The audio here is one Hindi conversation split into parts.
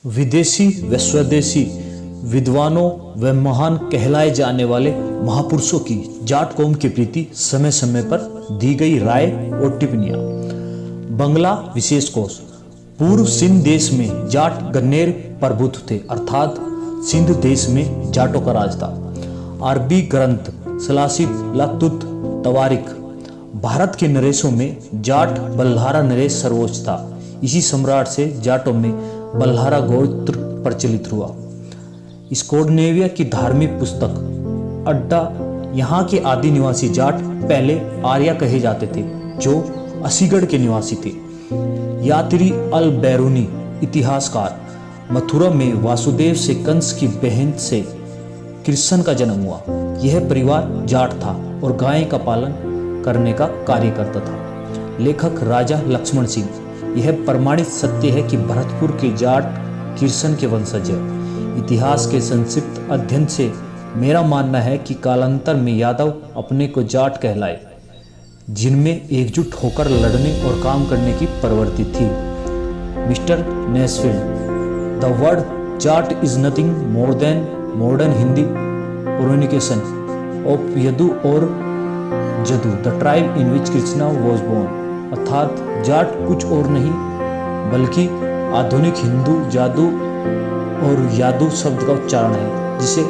विदेशी व स्वदेशी विद्वानों व महान कहलाए जाने वाले महापुरुषों की जाट कौम के प्रति समय समय पर दी गई राय और टिप्पणियां। बंगला विशेष कोश। पूर्व सिंध देश में जाट गन्नेर प्रभुत्व थे, अर्थात सिंध देश में जाटों का राज था। अरबी ग्रंथ सलासित लातुत तवारिख। भारत के नरेशों में जाट बल्हारा नरेश सर्वोच्च था। इसी सम्राट से जाटों में बल्हारा गोत्र प्रचलित हुआ। स्कैंडिनेविया की धार्मिक पुस्तक अड्डा। यहाँ के आदि निवासी जाट पहले आर्या कहे जाते थे, जो असीगढ़ के निवासी थे। यात्री अल बैरूनी इतिहासकार। मथुरा में वासुदेव से कंस की बहन से कृष्ण का जन्म हुआ। यह परिवार जाट था और गाय का पालन करने का कार्य करता था। लेखक राजा लक्ष्मण सिंह। यह प्रमाणित सत्य है कि भरतपुर के जाट कृष्ण के वंशज है। इतिहास के संक्षिप्त अध्ययन से मेरा मानना है कि कालांतर में यादव अपने को जाट कहलाए, जिनमें एकजुट होकर लड़ने और काम करने की प्रवृत्ति थी। Mister Nesfield. The word Jat is nothing more than modern Hindi pronunciation of Yadu और Jadu, the tribe in which Krishna was born. अर्थात जाट कुछ और नहीं बल्कि आधुनिक हिंदू जादू और यादू शब्द का उच्चारण है, जिसे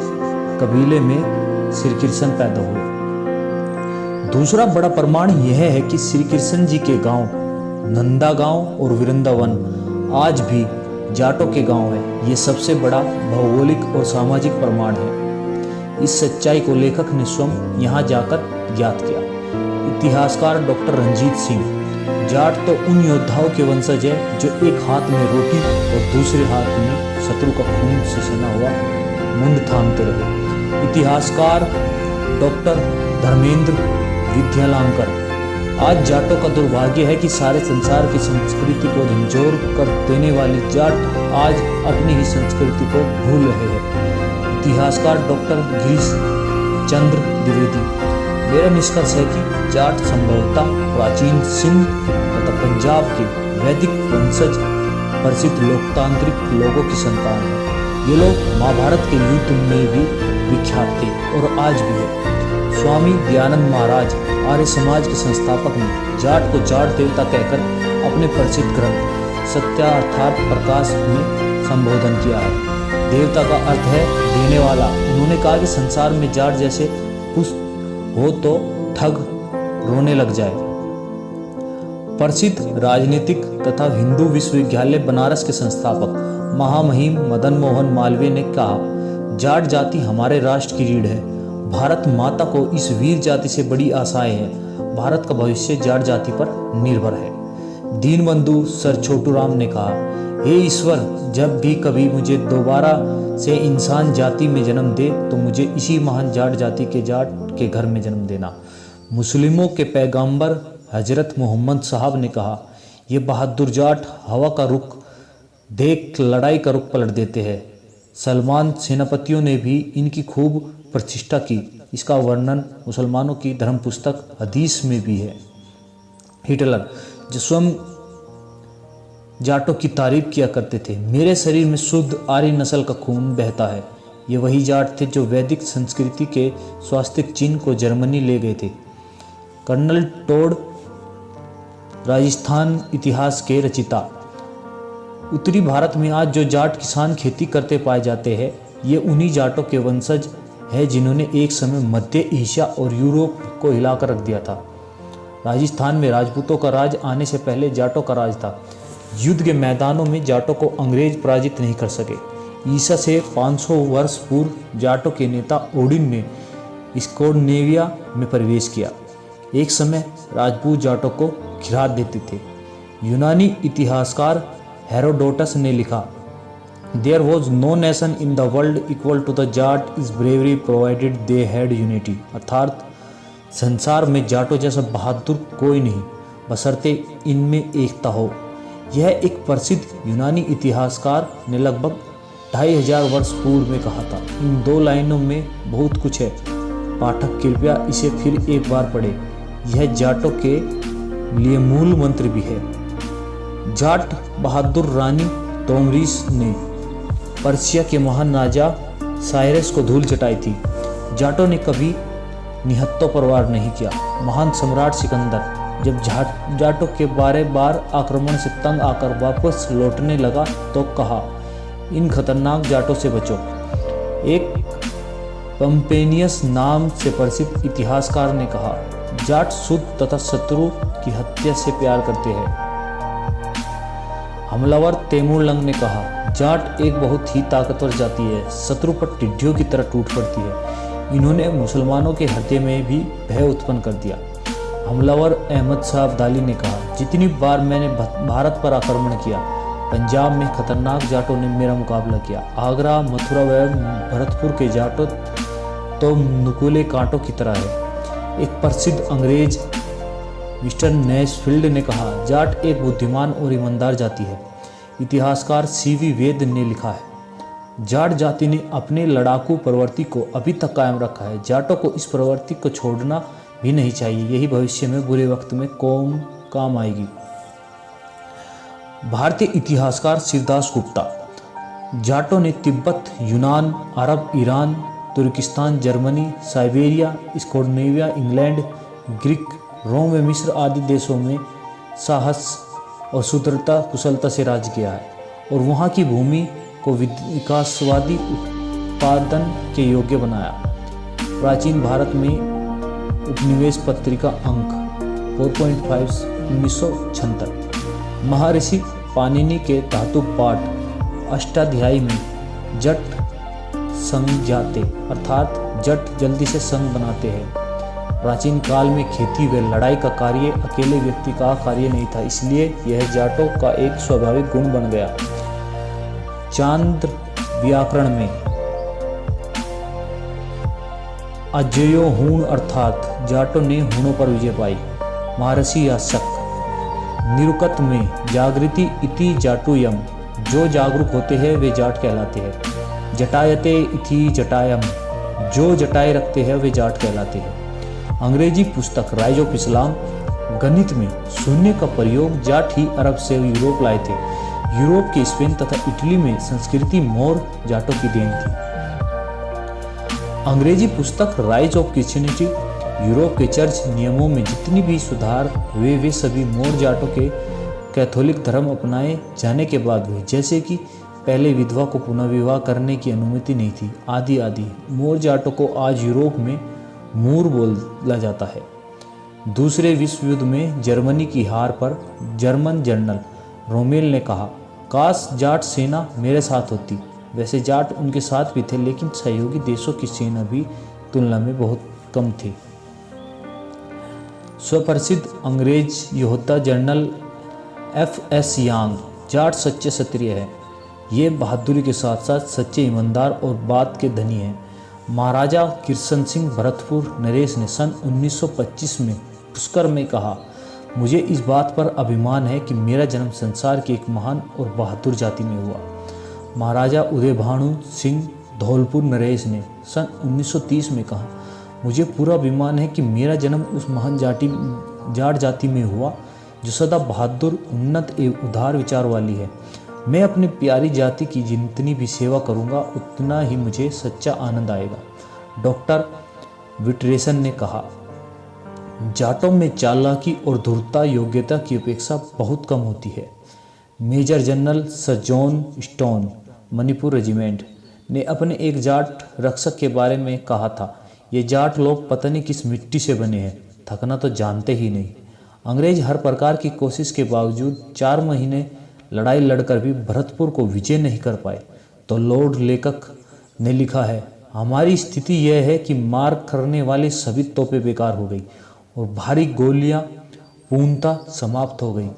कबीले में श्री कृष्ण पैदा हुए। दूसरा बड़ा प्रमाण यह है कि श्री कृष्ण जी के गांव नंदा गांव और वृंदावन आज भी जाटों के गांव है। ये सबसे बड़ा भौगोलिक और सामाजिक प्रमाण है। इस सच्चाई को लेखक ने स्वयं यहाँ जाकर ज्ञात किया। इतिहासकार डॉक्टर रंजीत सिंह। जाट तो उन योद्धाओं के वंशज है जो एक हाथ में रोटी और दूसरे हाथ में शत्रु का खून से सना हुआ मुंड थामते रहे। इतिहासकार डॉक्टर धर्मेंद्र विद्यालंकर। आज जाटों का दुर्भाग्य है कि सारे संसार की संस्कृति को झंझोर कर देने वाली जाट आज अपनी ही संस्कृति को भूल रहे हैं। इतिहासकार डॉक्टर गिरीश चंद्र द्विवेदी। मेरा निष्कर्ष है कि जाट संभवतः प्राचीन सिंध तथा पंजाब के वैदिक वंशज प्रसिद्ध लोकतांत्रिक लोगों की संतान है। ये लोग महाभारत के युद्ध में भी विख्यात थे और आज भी है। स्वामी दयानंद महाराज आर्य समाज के संस्थापक ने जाट को जाट देवता कहकर अपने प्रसिद्ध ग्रंथ सत्यार्थार्थ प्रकाश में संबोधन किया है। देवता का अर्थ है देने वाला। उन्होंने कहा कि संसार में जाट जैसे पुष्ट हो तो ठग रोने लग जाए। प्रसिद्ध राजनीतिक तथा हिंदू विश्वविद्यालय बनारस के संस्थापक महामहिम मदन मोहन मालवीय ने कहा, जाट जाति हमारे राष्ट्र की रीढ़ है। भारत माता को इस वीर जाति से बड़ी आशाएं हैं। भारत का भविष्य जाट जाति पर निर्भर है। दीनबंधु सर छोटू राम ने कहा, हे ईश्वर, जब भी कभी मुझे दोबारा से इंसान जाति में जन्म दे तो मुझे इसी महान जाट जाति के जाट के घर में जन्म देना। मुस्लिमों के पैगंबर हजरत मोहम्मद साहब ने कहा, ये बहादुर जाट हवा का रुख देख लड़ाई का रुख पलट देते हैं। सलमान सेनापतियों ने भी इनकी खूब प्रतिष्ठा की। इसका वर्णन मुसलमानों की धर्म पुस्तक हदीस में भी है। हिटलर, जो स्वयं जाटों की तारीफ किया करते थे, मेरे शरीर में शुद्ध आर्य नस्ल का खून बहता है। ये वही जाट थे जो वैदिक संस्कृति के स्वास्तिक चिन्ह को जर्मनी ले गए थे। कर्नल टोड, राजस्थान इतिहास के रचिता। उत्तरी भारत में आज जो जाट किसान खेती करते पाए जाते हैं, ये उन्हीं जाटों के वंशज है जिन्होंने एक समय मध्य एशिया और यूरोप को हिलाकर रख दिया था। राजस्थान में राजपूतों का राज आने से पहले जाटों का राज था। युद्ध के मैदानों में जाटों को अंग्रेज पराजित नहीं कर सके। ईसा से 500 वर्ष पूर्व जाटों के नेता ओडिन ने स्कैंडिनेविया में प्रवेश किया। एक समय राजपूत जाटों को खिरा देते थे। यूनानी इतिहासकार हेरोडोटस ने लिखा, there was no nation in the world equal to the Jat is bravery provided they had unity. अर्थात संसार में जाटों जैसा बहादुर कोई नहीं, बशर्ते इनमें एकता हो। यह एक प्रसिद्ध यूनानी इतिहासकार ने लगभग 2500 वर्ष पूर्व में कहा था। इन दो लाइनों में बहुत कुछ है। पाठक कृपया इसे फिर एक बार पढ़े। यह जाटों के लिए मूल मंत्र भी है। जाट बहादुर रानी तोमरिस ने पर्शिया के महान राजा साइरस को धूल चटाई थी। जाटों ने कभी निहत्तो पर वार नहीं किया। महान सम्राट सिकंदर जब जाटों के बारे बार आक्रमण से तंग आकर वापस लौटने लगा तो कहा, इन खतरनाक जाटों से बचो। एक पंपेनियस नाम से प्रसिद्ध इतिहासकार ने कहा, जाट शुद्ध तथा शत्रु की हत्या से प्यार करते हैं। हमलावर तैमूरलंग ने कहा, जाट एक बहुत ही ताकतवर जाति है, शत्रु पर टिड्डियों की तरह टूट पड़ती है। इन्होंने मुसलमानों के हृदय में भी भय उत्पन्न कर दिया। हमलावर अहमद शाह अब्दाली ने कहा, जितनी बार मैंने भारत पर आक्रमण किया, पंजाब में खतरनाक जाटों ने मेरा मुकाबला किया। आगरा, मथुरा व भरतपुर के जाटों तो नुकीले कांटों की तरह है। एक प्रसिद्ध अंग्रेज मिस्टर नेशफील्ड ने कहा, जाट एक बुद्धिमान और ईमानदार जाति है। इतिहासकार सीवी वेद ने लिखा है, जाट जाति ने अपने लड़ाकू प्रवृत्ति को अभी तक कायम रखा है। जाटों को इस प्रवृत्ति को छोड़ना भी नहीं चाहिए, यही भविष्य में बुरे वक्त में कौम काम आएगी। भारतीय इतिहासकार शिवदास गुप्ता, जाटों ने तिब्बत, यूनान, Arab, Iran, Turkistan, Germany, Siberia, Scandinavia, England, Greek, Rome व मिस्र आदि देशों में साहस और सुदृढ़ता कुशलता से राज किया है और वहाँ की भूमि को विकासवादी उत्पादन के योग्य बनाया। प्राचीन भारत में उपनिवेश पत्रिका अंक 4.5 1976। महर्षि पाणिनि के धातु पाठ अष्टाध्यायी में जट संज्ञाते अर्थात जट जल्दी से संग बनाते हैं। प्राचीन काल में खेती व लड़ाई का कार्य अकेले व्यक्ति का कार्य नहीं था, इसलिए यह जाटों का एक स्वाभाविक गुण बन गया। चांद्र व्याकरण में अजयो हूण अर्थात जाटों ने हूणों पर विजय पाई। महर्षि यास्क निरुक्त में जागृति इति जाटुयम, जो जागरूक होते हैं वे जाट कहलाते हैं। जटायते इति जटायम, जो जटाए रखते हैं वे जाट कहलाते हैं। अंग्रेजी पुस्तक राइज ऑफ इस्लाम गणित में शून्य का प्रयोग जाट ही अरब से यूरोप लाए थे। यूरोप के स्पेन तथा इटली में संस्कृति मोर जाटों की देन थी। अंग्रेजी पुस्तक राइज ऑफ क्रिश्चियनिटी यूरोप के चर्च नियमों में जितनी भी सुधार हुए वे सभी मोर जाटों के कैथोलिक धर्म अपनाए जाने के बाद हुए, जैसे कि पहले विधवा को पुनः विवाह करने की अनुमति नहीं थी आदि आदि। मोर जाटों को आज यूरोप में मूर बोला जाता है। दूसरे विश्व युद्ध में जर्मनी की हार पर जर्मन जनरल रोमेल ने कहा, काश जाट सेना मेरे साथ होती। वैसे जाट उनके साथ भी थे, लेकिन सहयोगी देशों की सेना भी तुलना में बहुत कम थी। स्वप्रसिद्ध अंग्रेज योद्धा जनरल F.S. यांग जाट सच्चे क्षत्रिय है। ये बहादुरी के साथ साथ सच्चे ईमानदार और बात के धनी हैं। महाराजा किशन सिंह भरतपुर नरेश ने सन 1925 में पुष्कर में कहा, मुझे इस बात पर अभिमान है कि मेरा जन्म संसार की एक महान और बहादुर जाति में हुआ। महाराजा उदय भानु सिंह धौलपुर नरेश ने सन 1930 में कहा, मुझे पूरा अभिमान है कि मेरा जन्म उस महान जाट जाति में हुआ जो सदा बहादुर, उन्नत एवं उदार विचार वाली है। मैं अपनी प्यारी जाति की जितनी भी सेवा करूंगा उतना ही मुझे सच्चा आनंद आएगा। डॉक्टर विटरेसन ने कहा, जाटों में चालाकी और धूर्तता योग्यता की अपेक्षा बहुत कम होती है। Major general sir John Stone Manipur regiment ने अपने एक जाट रक्षक के बारे में कहा था, ये जाट लोग पता नहीं किस मिट्टी से बने हैं, थकना तो जानते ही नहीं। अंग्रेज हर प्रकार की कोशिश के बावजूद 4 महीने लड़ाई लड़कर भी भरतपुर को विजय नहीं कर पाए। तो लॉर्ड लेखक ने लिखा है, हमारी स्थिति यह है कि मार करने वाले सभी तोपें बेकार हो गई और भारी गोलियां पूर्णतः समाप्त हो गई।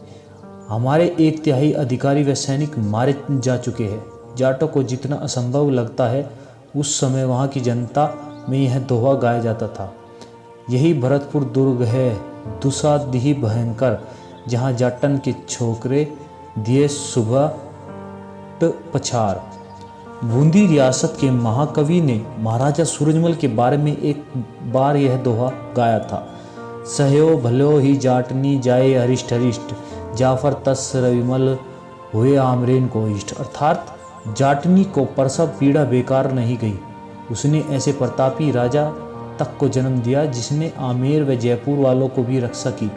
हमारे 1/3 अधिकारी व सैनिक मारे जा चुके हैं। जाटों को जितना असंभव लगता है उस समय वहाँ की जनता में यह दोहा गाया जाता था, यही भरतपुर दुर्ग है दुसादिही भयंकर, जहाँ जाटन के छोकरे दिए सुबह पछार। बूंदी रियासत के महाकवि ने महाराजा सूरजमल के बारे में एक बार यह दोहा गाया था, सहयो भलो ही जाटनी जाए हरिष्ट हरिष्ट, जाफर तस रविमल हुए आमरेन को इष्ट। अर्थात जाटनी को प्रसव पीड़ा बेकार नहीं गई। उसने ऐसे प्रतापी राजा तक को जन्म दिया जिसने आमेर व जयपुर वालों को भी रक्षा की।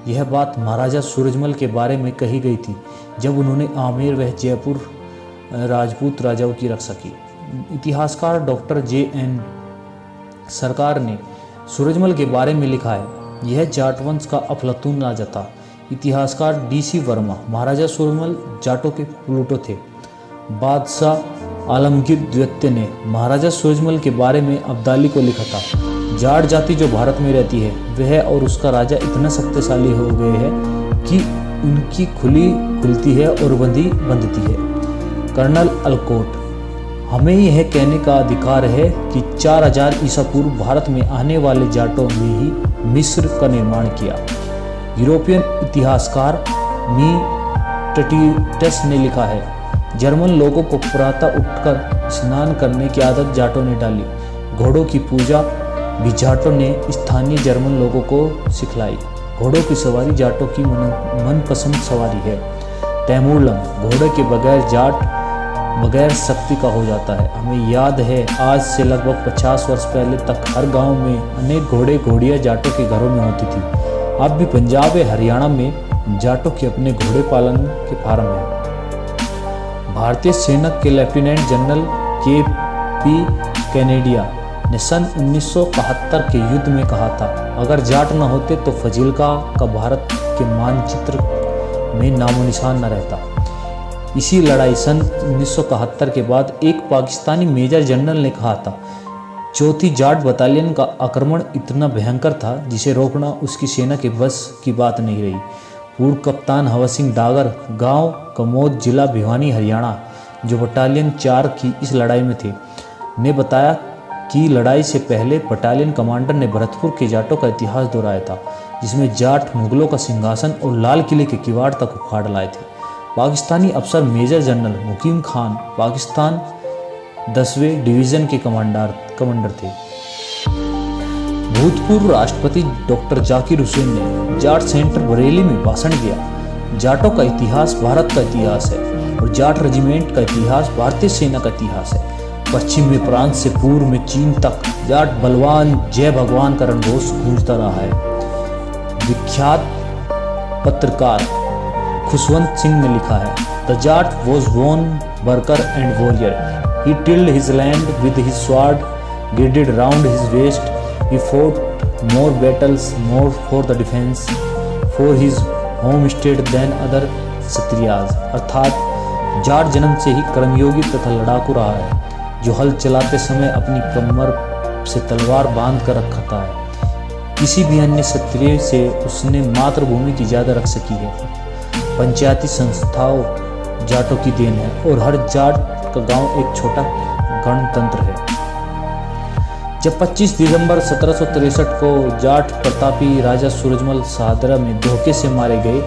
यह बात महाराजा सूरजमल के बारे में कही गई थी जब उन्होंने आमेर व जयपुर राजपूत राजाओं की रक्षा की। इतिहासकार डॉक्टर J.N. सरकार ने सूरजमल के बारे में लिखा है, यह जाट वंश का अफलातून राजा था। इतिहासकार D.C. वर्मा महाराजा सूरजमल जाटों के प्लूटो थे। बादशाह आलमगीर द्वितीय ने महाराजा सूरजमल के बारे में अब्दाली को लिखा था, जाट जाति जो भारत में रहती है वह और उसका राजा इतना शक्तिशाली हो गए हैं कि उनकी खुली खुलती है और बंदी बंधती है। कर्नल अलकोट, हमें यह कहने का अधिकार है कि 4000 ईसा पूर्व भारत में आने वाले जाटों ने ही मिस्र का निर्माण किया। यूरोपियन इतिहासकार मी टटीटस ने लिखा है, जर्मन लोगों को प्रातः उठकर स्नान करने की आदत जाटों ने डाली। घोड़ों की पूजा भी जाटों ने स्थानीय जर्मन लोगों को सिखलाई। घोड़ों की सवारी जाटों की मनपसंद सवारी है। तैमूरलंग, घोड़े के बगैर जाट बगैर शक्ति का हो जाता है। हमें याद है आज से लगभग 50 वर्ष पहले तक हर गांव में अनेक घोड़े घोड़ियां जाटों के घरों में होती थी। अब भी पंजाब या हरियाणा में जाटों के अपने घोड़े पालन के फार्म हैं। भारतीय सेना के लेफ्टिनेंट जनरल K.P. कैनेडिया ने सन 1971 के युद्ध में कहा था, अगर जाट न होते तो फजीलका का भारत के मानचित्र में नामो निशान न रहता। इसी लड़ाई सन 1971 के बाद एक पाकिस्तानी मेजर जनरल ने कहा था, चौथी जाट बटालियन का आक्रमण इतना भयंकर था जिसे रोकना उसकी सेना के बस की बात नहीं रही। पूर्व कप्तान हवा सिंह डागर, गांव कमोद, जिला भिवानी, हरियाणा, जो बटालियन 4 की इस लड़ाई में थे, ने बताया कि लड़ाई से पहले बटालियन कमांडर ने भरतपुर के जाटों का इतिहास दोहराया था, जिसमें जाट मुगलों का सिंहासन और लाल किले के किवाड़ तक उखाड़ लाए थे। पाकिस्तानी अफसर मेजर जनरल मुकीम खान पाकिस्तान 10वें डिवीज़न के कमांडर थे। भूतपूर्व राष्ट्रपति डॉक्टर जाकिर हुसैन ने जाट सेंटर बरेली में भाषण दिया। जाटों का इतिहास भारत का इतिहास है और जाट रेजिमेंट का इतिहास भारतीय सेना का इतिहास है। पश्चिम में प्रांत से पूर्व में चीन तक जाट बलवान जय भगवान का रणघोष गूंजता रहा है। विख्यात पत्रकार खुशवंत सिंह ने लिखा है, the Jat was born worker and warrior. He tilled his land with his sword girded round his waist. He fought more battles, more for the defense for his homestead than other Kshatriyas. अर्थात जाट जन्म से ही कर्मयोगी तथा लड़ाकू रहा है, जो हल चलाते समय अपनी कमर से तलवार बांध कर रखता है। किसी भी अन्य क्षत्रिय से उसने मातृभूमि की ज्यादा रक्षा की है। पंचायती संस्थाओं जाटों की देन है और हर जाट का गांव एक छोटा गणतंत्र है। जब 25 दिसंबर 1763 को जाट प्रतापी राजा सूरजमल सादरा में धोखे से मारे गए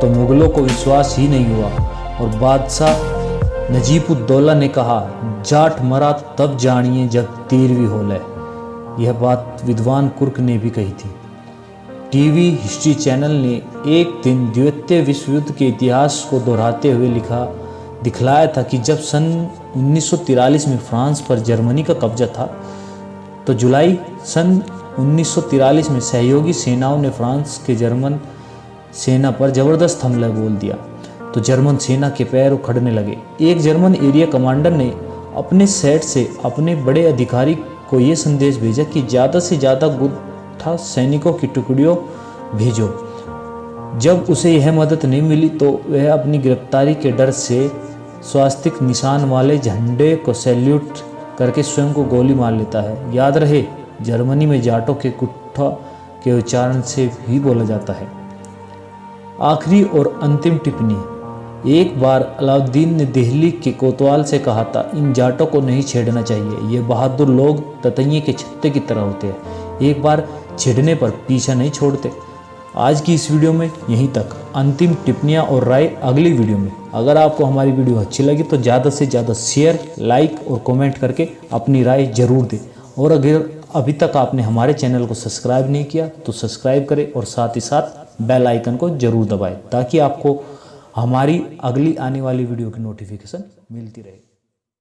तो मुगलों को विश्वास ही नहीं हुआ और बादशाह नजीब-उद-दौला ने कहा, जाट मरा तब जानिए जब 13वीं होले। यह बात विद्वान कुर्क ने भी कही थी। टीवी हिस्ट्री चैनल ने एक दिन द्वितीय विश्व युद्ध के इतिहास को दोहराते हुए दिखलाया था कि जब सन 1943 में फ्रांस पर जर्मनी का कब्जा था तो जुलाई सन 1943 में सहयोगी सेनाओं ने फ्रांस के जर्मन सेना पर जबरदस्त हमला बोल दिया तो जर्मन सेना के पैर उखड़ने लगे। एक जर्मन एरिया कमांडर ने अपने सेट से अपने बड़े अधिकारी को यह संदेश भेजा कि ज़्यादा से ज़्यादा गुत्था सैनिकों की टुकड़ियों भेजो। जब उसे यह मदद नहीं मिली तो वह अपनी गिरफ्तारी के डर से स्वास्तिक निशान वाले झंडे को सैल्यूट करके स्वयं को गोली मार लेता है। याद रहे, जर्मनी में जाटों के कुट्ठा के उच्चारण से भी बोला जाता है। आखिरी और अंतिम टिप्पणी। एक बार अलाउद्दीन ने दिल्ली के कोतवाल से कहा था, इन जाटों को नहीं छेड़ना चाहिए, ये बहादुर लोग ततैये के छत्ते की तरह होते हैं, एक बार छेड़ने पर पीछा नहीं छोड़ते। आज की इस वीडियो में यहीं तक। अंतिम टिप्पणियाँ और राय अगली वीडियो में। अगर आपको हमारी वीडियो अच्छी लगी तो ज़्यादा से ज़्यादा शेयर, लाइक और कमेंट करके अपनी राय जरूर दें। और अगर अभी तक आपने हमारे चैनल को सब्सक्राइब नहीं किया तो सब्सक्राइब करें और साथ ही साथ बेल आइकन को जरूर दबाएं ताकि आपको हमारी अगली आने वाली वीडियो की नोटिफिकेशन मिलती रहे।